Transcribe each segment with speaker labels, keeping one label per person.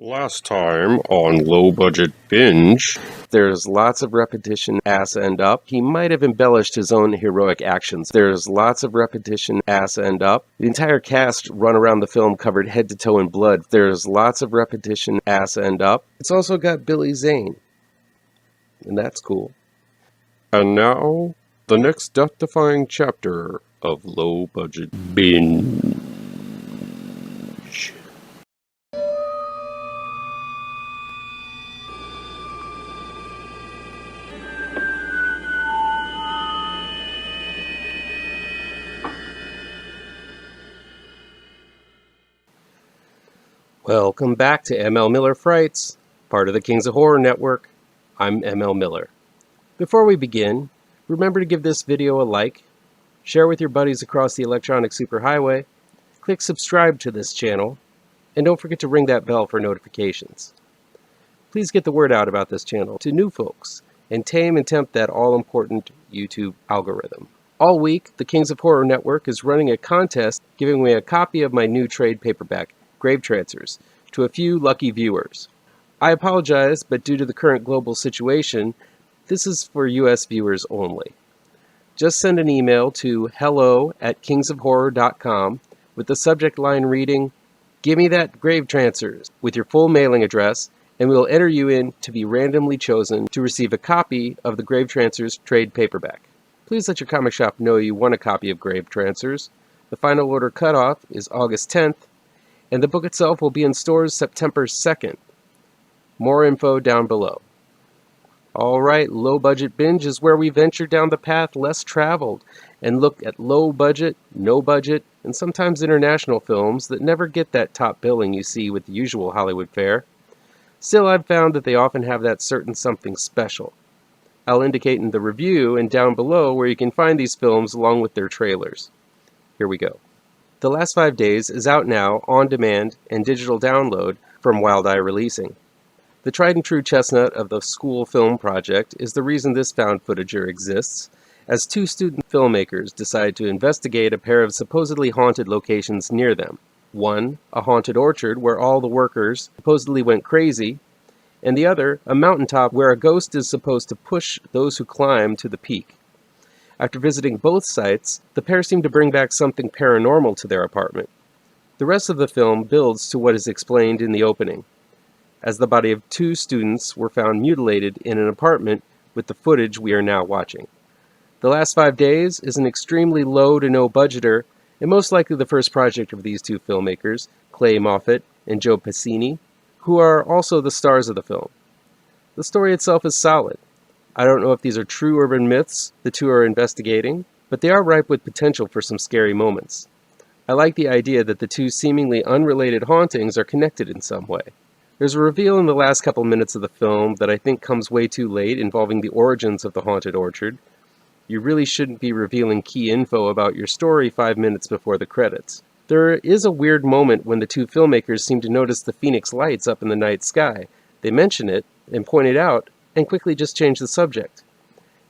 Speaker 1: Last time on Low Budget Binge,
Speaker 2: There's lots of repetition, ass end up. He might have embellished his own heroic actions. There's lots of repetition, ass end up. The entire cast run around the film covered head to toe in blood. There's lots of repetition, ass end up. It's also got Billy Zane. And that's cool.
Speaker 1: and now the next death-defying chapter of Low Budget Binge.
Speaker 2: Welcome back to M.L.Miller Frights, part of the Kings of Horror Network. I'm M.L.Miller. Before we begin, remember to give this video a like, share with your buddies across the electronic superhighway, click subscribe to this channel, and don't forget to ring that bell for notifications. Please get the word out about this channel to new folks and tame and tempt that all-important YouTube algorithm. All week, the Kings of Horror Network is running a contest giving away a copy of my new trade paperback, GRAVETRANCERS, to a few lucky viewers. I apologize, but due to the current global situation, this is for US viewers only. Just send an email to hello@kingsofhorror.com with the subject line reading, "Give me that GRAVETRANCERS," with your full mailing address, and we'll enter you in to be randomly chosen to receive a copy of the GRAVETRANCERS trade paperback. Please let your comic shop know you want a copy of GRAVETRANCERS. The final order cutoff is August 10th, and the book itself will be in stores September 2nd. More info down below. Alright, Low Budget Binge is where we venture down the path less traveled and look at low budget, no budget, and sometimes international films that never get that top billing you see with the usual Hollywood fare. Still, I've found that they often have that certain something special. I'll indicate in the review and down below where you can find these films along with their trailers. Here we go. The Last 5 Days is out now, on demand, and digital download from Wild Eye Releasing. The tried and true chestnut of the school film project is the reason this found footager exists, as two student filmmakers decide to investigate a pair of supposedly haunted locations near them. One, a haunted orchard where all the workers supposedly went crazy, and the other, a mountaintop where a ghost is supposed to push those who climb to the peak. After visiting both sites, the pair seem to bring back something paranormal to their apartment. The rest of the film builds to what is explained in the opening, as the body of two students were found mutilated in an apartment with the footage we are now watching. The Last 5 Days is an extremely low to no budgeter, and most likely the first project of these two filmmakers, Clay Moffat and Joe Pacini, who are also the stars of the film. The story itself is solid. I don't know if these are true urban myths the two are investigating, but they are ripe with potential for some scary moments. I like the idea that the two seemingly unrelated hauntings are connected in some way. There's a reveal in the last couple minutes of the film that I think comes way too late involving the origins of the haunted orchard. You really shouldn't be revealing key info about your story 5 minutes before the credits. There is a weird moment when the two filmmakers seem to notice the phoenix lights up in the night sky. They mention it and point it out, and quickly just change the subject.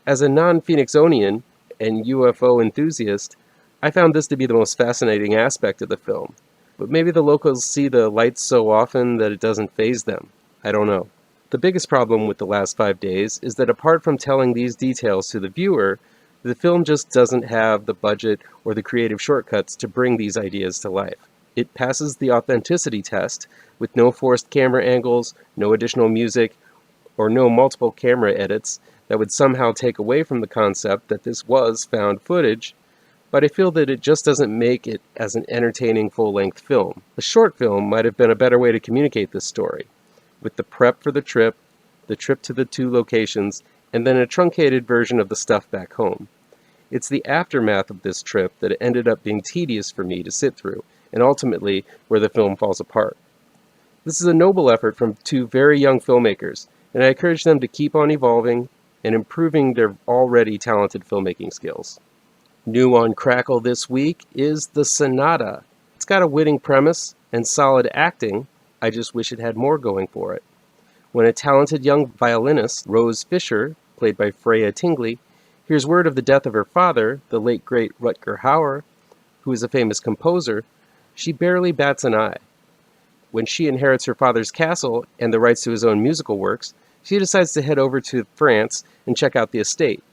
Speaker 2: As a non-Phoenixonian and UFO enthusiast, I found this to be the most fascinating aspect of the film. But maybe the locals see the lights so often that it doesn't faze them. I don't know. The biggest problem with The Last 5 Days is that apart from telling these details to the viewer, the film just doesn't have the budget or the creative shortcuts to bring these ideas to life. It passes the authenticity test with no forced camera angles, no additional music, or no multiple camera edits that would somehow take away from the concept that this was found footage, but I feel that it just doesn't make it as an entertaining full-length film. A short film might have been a better way to communicate this story, with the prep for the trip to the two locations, and then a truncated version of the stuff back home. It's the aftermath of this trip that ended up being tedious for me to sit through, and ultimately where the film falls apart. This is a noble effort from two very young filmmakers, and I encourage them to keep on evolving and improving their already talented filmmaking skills. New on Crackle this week is the Sonata. It's got a winning premise and solid acting. I just wish it had more going for it. When a talented young violinist, Rose Fisher, played by Freya Tingley, hears word of the death of her father, the late great Rutger Hauer, who is a famous composer, she barely bats an eye. when she inherits her father's castle and the rights to his own musical works, she decides to head over to France and check out the estate.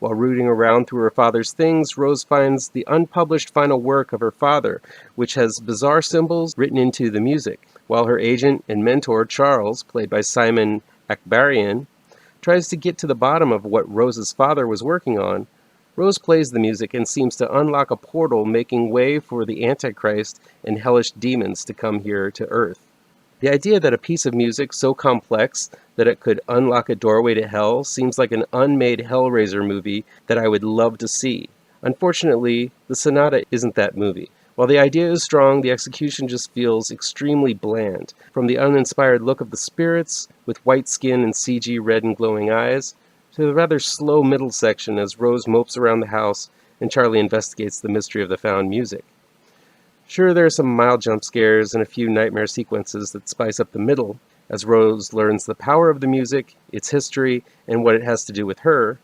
Speaker 2: While rooting around through her father's things, Rose finds the unpublished final work of her father, which has bizarre symbols written into the music. While her agent and mentor, Charles, played by Simon Akbarian, tries to get to the bottom of what Rose's father was working on, Rose plays the music and seems to unlock a portal, making way for the Antichrist and hellish demons to come here to Earth. The idea that a piece of music so complex that it could unlock a doorway to hell seems like an unmade Hellraiser movie that I would love to see. Unfortunately, the Sonata isn't that movie. While the idea is strong, the execution just feels extremely bland. From the uninspired look of the spirits, with white skin and CG red and glowing eyes, to the rather slow middle section as Rose mopes around the house and Charlie investigates the mystery of the found music. Sure, there are some mild jump scares and a few nightmare sequences that spice up the middle, as Rose learns the power of the music, its history, and what it has to do with her,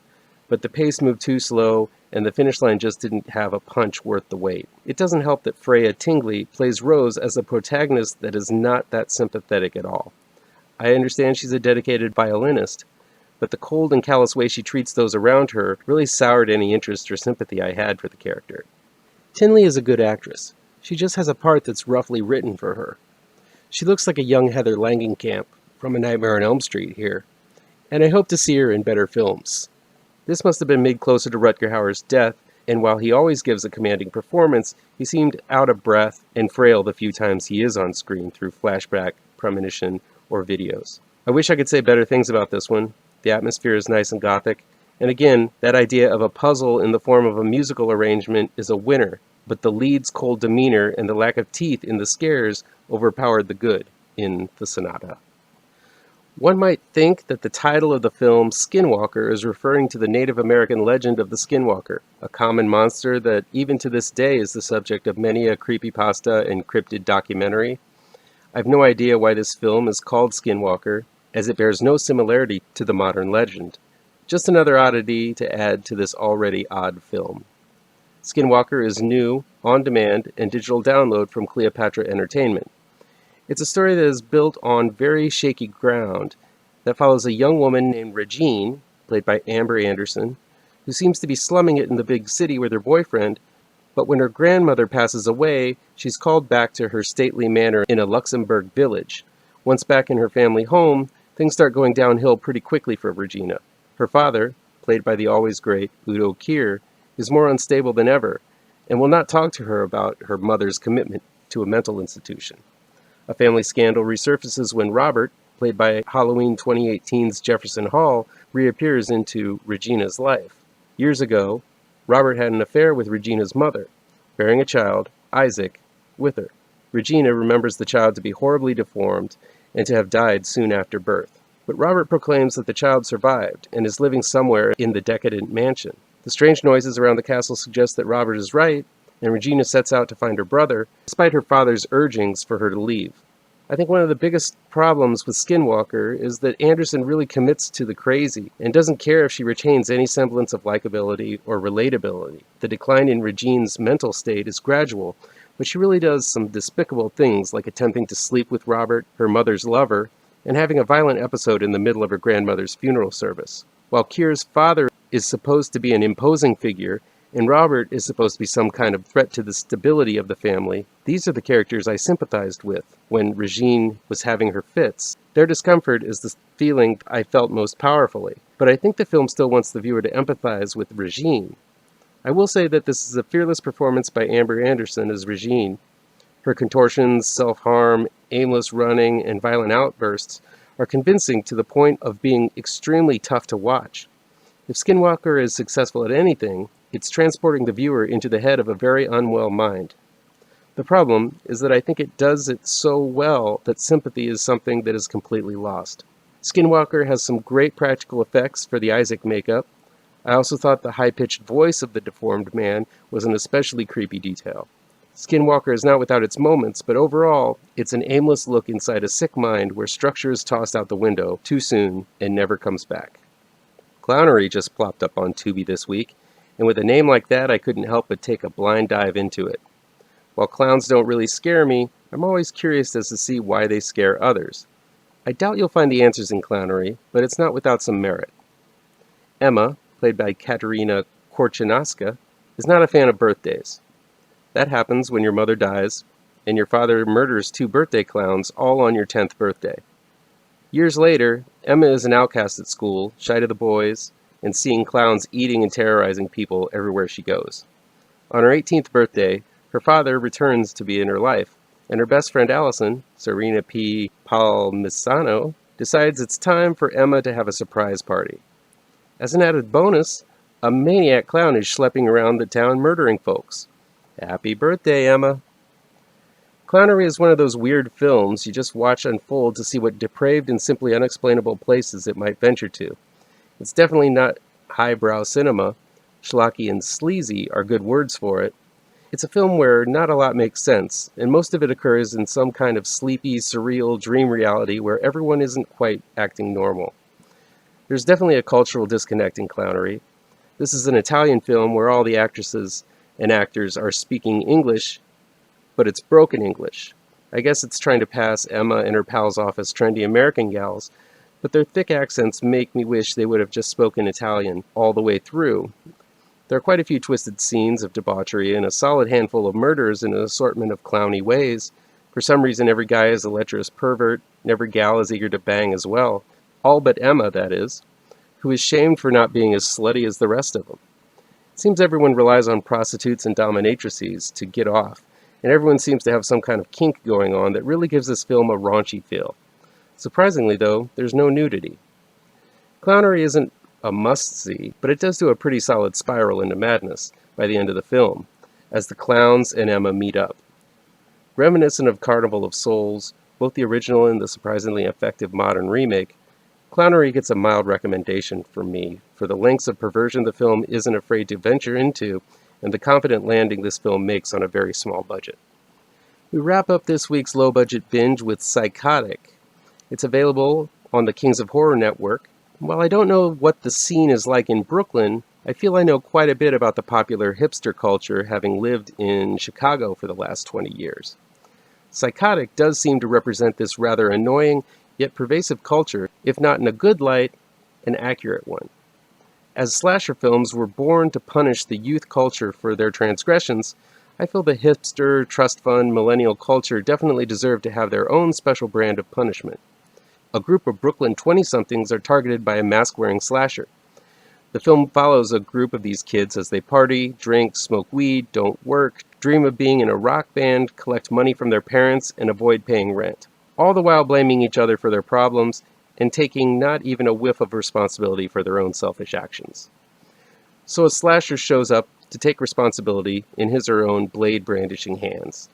Speaker 2: but the pace moved too slow, and the finish line just didn't have a punch worth the wait. It doesn't help that Freya Tingley plays Rose as a protagonist that is not that sympathetic at all. I understand she's a dedicated violinist, but the cold and callous way she treats those around her really soured any interest or sympathy I had for the character. Tinley is a good actress. She just has a part that's roughly written for her. She looks like a young Heather Langenkamp from A Nightmare on Elm Street here, and I hope to see her in better films. This must have been made closer to Rutger Hauer's death, and while he always gives a commanding performance, he seemed out of breath and frail the few times he is on screen through flashback, premonition, or videos. I wish I could say better things about this one. The atmosphere is nice and gothic, and again, that idea of a puzzle in the form of a musical arrangement is a winner, but the lead's cold demeanor and the lack of teeth in the scares overpowered the good in the Sonata. One might think that the title of the film, Skinwalker, is referring to the Native American legend of the Skinwalker, a common monster that even to this day is the subject of many a creepypasta and cryptid documentary. I have no idea why this film is called Skinwalker, as it bears no similarity to the modern legend. Just another oddity to add to this already odd film. Skinwalker is new, on demand, and digital download from Cleopatra Entertainment. It's a story that is built on very shaky ground that follows a young woman named Regine, played by Amber Anderson, who seems to be slumming it in the big city with her boyfriend, but when her grandmother passes away, she's called back to her stately manor in a Luxembourg village. Once back in her family home, things start going downhill pretty quickly for Regina. Her father, played by the always great Udo Kier, is more unstable than ever, and will not talk to her about her mother's commitment to a mental institution. A family scandal resurfaces when Robert, played by Halloween 2018's Jefferson Hall, reappears into Regina's life. Years ago, Robert had an affair with Regina's mother, bearing a child, Isaac, with her. Regina remembers the child to be horribly deformed and to have died soon after birth. But Robert proclaims that the child survived and is living somewhere in the decadent mansion. The strange noises around the castle suggest that Robert is right, and Regina sets out to find her brother, despite her father's urgings for her to leave. I think one of the biggest problems with Skinwalker is that Anderson really commits to the crazy and doesn't care if she retains any semblance of likability or relatability. The decline in Regine's mental state is gradual, but she really does some despicable things like attempting to sleep with Robert, her mother's lover, and having a violent episode in the middle of her grandmother's funeral service. While Kier's father is supposed to be an imposing figure, and Robert is supposed to be some kind of threat to the stability of the family, these are the characters I sympathized with when Regine was having her fits. Their discomfort is the feeling I felt most powerfully, but I think the film still wants the viewer to empathize with Regine. I will say that this is a fearless performance by Amber Anderson as Regine. Her contortions, self-harm, aimless running, and violent outbursts are convincing to the point of being extremely tough to watch. If Skinwalker is successful at anything, it's transporting the viewer into the head of a very unwell mind. The problem is that I think it does it so well that sympathy is something that is completely lost. Skinwalker has some great practical effects for the Isaac makeup. I also thought the high-pitched voice of the deformed man was an especially creepy detail. Skinwalker is not without its moments, but overall, it's an aimless look inside a sick mind where structure is tossed out the window too soon and never comes back. Clownery just plopped up on Tubi this week, and with a name like that, I couldn't help but take a blind dive into it. While clowns don't really scare me, I'm always curious as to see why they scare others. I doubt you'll find the answers in Clownery, but it's not without some merit. Emma, played by Katerina Korchinaska, is not a fan of birthdays. That happens when your mother dies and your father murders 2 birthday clowns all on your 10th birthday. Years later, Emma is an outcast at school, shy to the boys, and seeing clowns eating and terrorizing people everywhere she goes. On her 18th birthday, her father returns to be in her life, and her best friend Allison, Serena P. Palmisano, decides it's time for Emma to have a surprise party. As an added bonus, a maniac clown is schlepping around the town murdering folks. Happy birthday, Emma! Clownery is one of those weird films you just watch unfold to see what depraved and simply unexplainable places it might venture to. It's definitely not highbrow cinema. Schlocky and sleazy are good words for it. It's a film where not a lot makes sense, and most of it occurs in some kind of sleepy, surreal dream reality where everyone isn't quite acting normal. There's definitely a cultural disconnect in Clownery. This is an Italian film where all the actresses and actors are speaking English, but it's broken English. I guess it's trying to pass Emma and her pals off as trendy American gals, but their thick accents make me wish they would have just spoken Italian all the way through. There are quite a few twisted scenes of debauchery and a solid handful of murders in an assortment of clowny ways. For some reason, every guy is a lecherous pervert, and every gal is eager to bang as well. All but Emma, that is, who is shamed for not being as slutty as the rest of them. It seems everyone relies on prostitutes and dominatrices to get off, and everyone seems to have some kind of kink going on that really gives this film a raunchy feel. Surprisingly, though, there's no nudity. Clownery isn't a must-see, but it does do a pretty solid spiral into madness by the end of the film, as the clowns and Emma meet up. Reminiscent of Carnival of Souls, both the original and the surprisingly effective modern remake, Clownery gets a mild recommendation from me for the lengths of perversion the film isn't afraid to venture into and the confident landing this film makes on a very small budget. We wrap up this week's low-budget binge with Psychotic. It's available on the Kings of Horror Network. While I don't know what the scene is like in Brooklyn, I feel I know quite a bit about the popular hipster culture, having lived in Chicago for the last 20 years. Psychotic does seem to represent this rather annoying yet pervasive culture, if not in a good light, an accurate one. As slasher films were born to punish the youth culture for their transgressions, I feel the hipster, trust fund, millennial culture definitely deserve to have their own special brand of punishment. A group of Brooklyn 20-somethings are targeted by a mask-wearing slasher. The film follows a group of these kids as they party, drink, smoke weed, don't work, dream of being in a rock band, collect money from their parents, and avoid paying rent, all the while blaming each other for their problems and taking not even a whiff of responsibility for their own selfish actions. So a slasher shows up to take responsibility in his or her own blade-brandishing hands.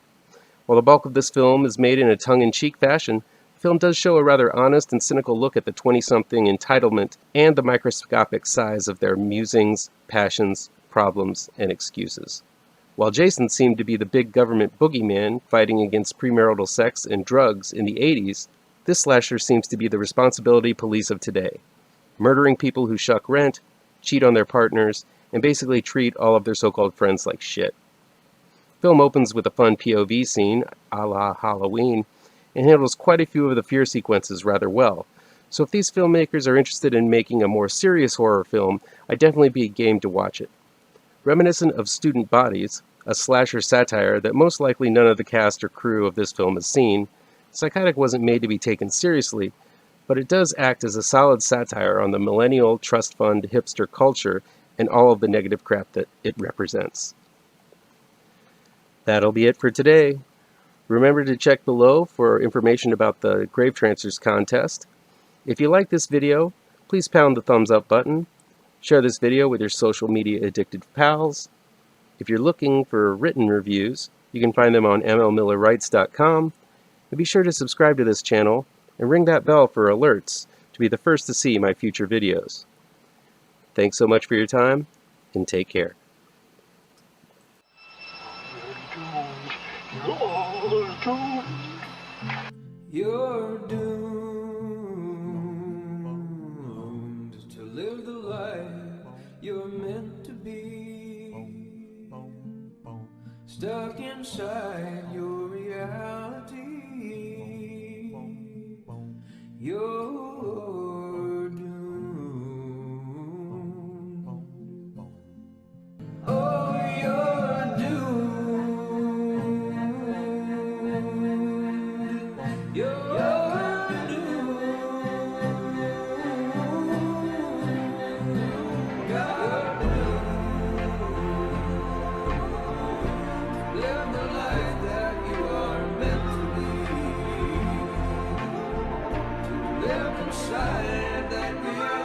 Speaker 2: While the bulk of this film is made in a tongue-in-cheek fashion, the film does show a rather honest and cynical look at the 20-something entitlement and the microscopic size of their musings, passions, problems, and excuses. While Jason seemed to be the big government boogeyman fighting against premarital sex and drugs in the 80s, this slasher seems to be the responsibility police of today, murdering people who shuck rent, cheat on their partners, and basically treat all of their so-called friends like shit. The film opens with a fun POV scene, a la Halloween, and handles quite a few of the fear sequences rather well. So if these filmmakers are interested in making a more serious horror film, I'd definitely be game to watch it. Reminiscent of Student Bodies, a slasher satire that most likely none of the cast or crew of this film has seen, Psychotic wasn't made to be taken seriously, but it does act as a solid satire on the millennial trust fund hipster culture and all of the negative crap that it represents. That'll be it for today. Remember to check below for information about the GRAVETRANCERS contest. If you like this video, please pound the thumbs up button. Share this video with your social media addicted pals. If you're looking for written reviews, you can find them on M.L.Miller.com. And be sure to subscribe to this channel and ring that bell for alerts to be the first to see my future videos. Thanks so much for your time, and take care.
Speaker 3: You're doomed to live the life you're meant to be. stuck inside your reality. You're doomed. Oh, you're doomed. You're live the life that you are meant to lead. Live inside that reality.